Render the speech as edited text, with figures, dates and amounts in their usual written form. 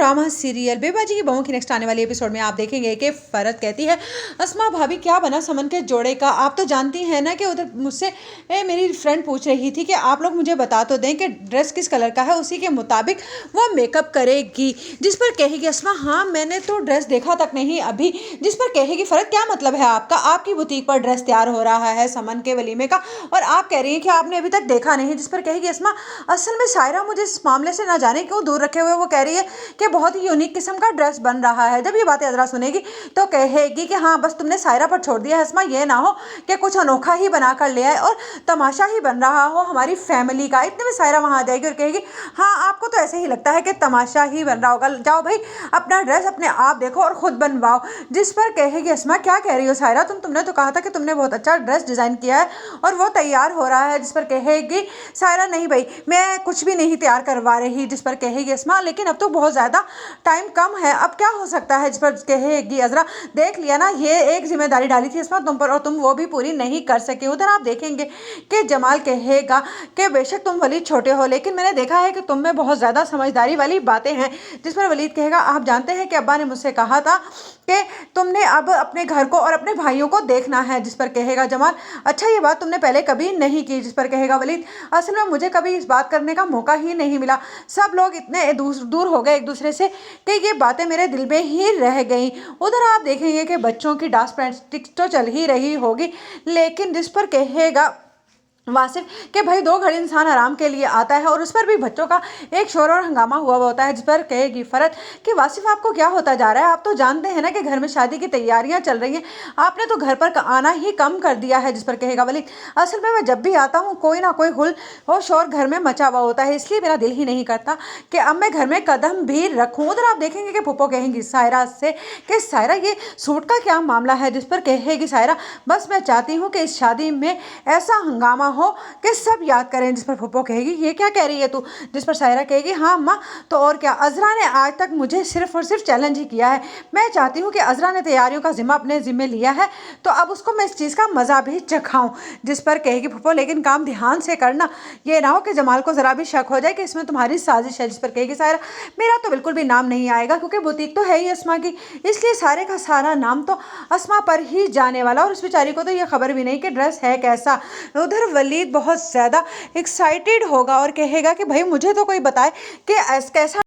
Drama serial बेबाजी की बहू की नेक्स्ट आने वाली एपिसोड में आप देखेंगे कि फरत कहती है, अस्मा भाभी क्या बना समन के जोड़े का। आप तो जानती हैं ना कि उधर मुझसे मेरी फ्रेंड पूछ रही थी कि आप लोग मुझे बता तो दें कि ड्रेस किस कलर का है, उसी के मुताबिक वो मेकअप करेगी। जिस पर कहेगी अस्मा, हाँ मैंने तो ड्रेस देखा तक नहीं अभी। जिस पर कहेगी फरत, क्या मतलब है आपका, आपकी बुटीक पर ड्रेस तैयार हो रहा है समन के वलीमे का और आप कह रही हैं कि आपने अभी तक देखा नहीं। जिस पर कहेगी अस्मा, असल में सायरा मुझे इस मामले से ना जाने क्यों दूर रखे हुए, वो कह रही है कि बहुत ही यूनिक किस्म का ड्रेस बन रहा है। जब ये बातें अजरा सुनेगी तो कहेगी कि हाँ बस तुमने सायरा पर छोड़ दिया है अस्मा, ये ना हो कि कुछ अनोखा ही बना कर ले आए और तमाशा ही बन रहा हो हमारी फैमिली का। इतने में सायरा वहाँ आ जाएगी और कहेगी, हाँ आपको तो ऐसे ही लगता है कि तमाशा ही बन रहा होगा, जाओ भाई अपना ड्रेस अपने आप देखो और खुद बनवाओ। जिस पर कहेगी अस्मा, क्या कह रही हो सायरा, तुमने तो कहा था कि तुमने बहुत अच्छा ड्रेस डिज़ाइन किया है और वो तैयार हो रहा है। जिस पर कहेगी सायरा, नहीं भाई मैं कुछ भी नहीं तैयार करवा रही। जिस पर कहेगी अस्मा, लेकिन अब तो बहुत ज़्यादा टाइम कम है, अब क्या हो सकता है। जिस पर कहेगी अजरा, देख लिया ना, ये एक जिम्मेदारी डाली थी इसमें तुम पर और तुम वो भी पूरी नहीं कर सके। उधर आप देखेंगे कि जमाल कहेगा कि बेशक तुम वलीद छोटे हो लेकिन मैंने देखा है कि तुम में बहुत ज़्यादा समझदारी वाली बातें हैं। जिस पर वलीद कहेगा, आप जानते हैं कि अब्बा ने मुझसे कहा था कि तुमने अब अपने घर को और अपने भाइयों को देखना है। जिस पर कहेगा जमाल, अच्छा ये बात तुमने पहले कभी नहीं की। जिस पर कहेगा वलीद, असल में मुझे कभी इस बात करने का मौका ही नहीं मिला, सब लोग इतने दूर हो गए एक दूसरे से कि ये बातें मेरे दिल में ही रह गई। उधर आप देखेंगे कि बच्चों की डांस प्रैक्टिस तो चल ही रही होगी, लेकिन जिस पर कहेगा वासिफ कि भाई 2 घड़ी इंसान आराम के लिए आता है और उस पर भी बच्चों का एक शोर और हंगामा हुआ होता है। जिस पर कहेगी फरत कि वासिफ आपको क्या होता जा रहा है, आप तो जानते हैं ना कि घर में शादी की तैयारियां चल रही हैं, आपने तो घर पर आना ही कम कर दिया है। जिस पर कहेगा वलीद, असल में मैं जब भी आता हूँ कोई ना कोई हुल और शोर घर में मचा हुआ होता है, इसलिए मेरा दिल ही नहीं करता कि अब मैं घर में कदम भी रखूँ। उधर आप देखेंगे कि फूफो कहेंगी सायरा से कि सायरा ये सूट का क्या मामला है। जिस पर कहेगी सायरा, बस मैं चाहती हूँ कि इस शादी में ऐसा हंगामा हो कि सब याद करें। जिस पर फूफो कहेगी, ये क्या कह रही है तू। जिस पर सायरा कहेगी, हाँ अम्मा तो और क्या, अजरा ने आज तक मुझे सिर्फ और सिर्फ चैलेंज ही किया है, मैं चाहती हूँ कि अजरा ने तैयारियों का जिम्मा अपने जिम्मे लिया है तो अब उसको मैं इस चीज़ का मज़ा भी चखाऊं। जिस पर कहेगी फूफो, लेकिन काम ध्यान से करना, ये ना हो कि जमाल को ज़रा भी शक हो जाए कि इसमें तुम्हारी साजिश है। जिस पर कहेगी सायरा, मेरा तो बिल्कुल भी नाम नहीं आएगा क्योंकि बुटीक तो है ही अस्मा की, इसलिए सारे का सारा नाम तो अस्मा पर ही जाने वाला और उस बेचारी को तो ये खबर भी नहीं कि ड्रेस है कैसा। उधर वलीद बहुत ज़्यादा एक्साइटेड होगा और कहेगा कि भाई मुझे तो कोई बताए कि कैसा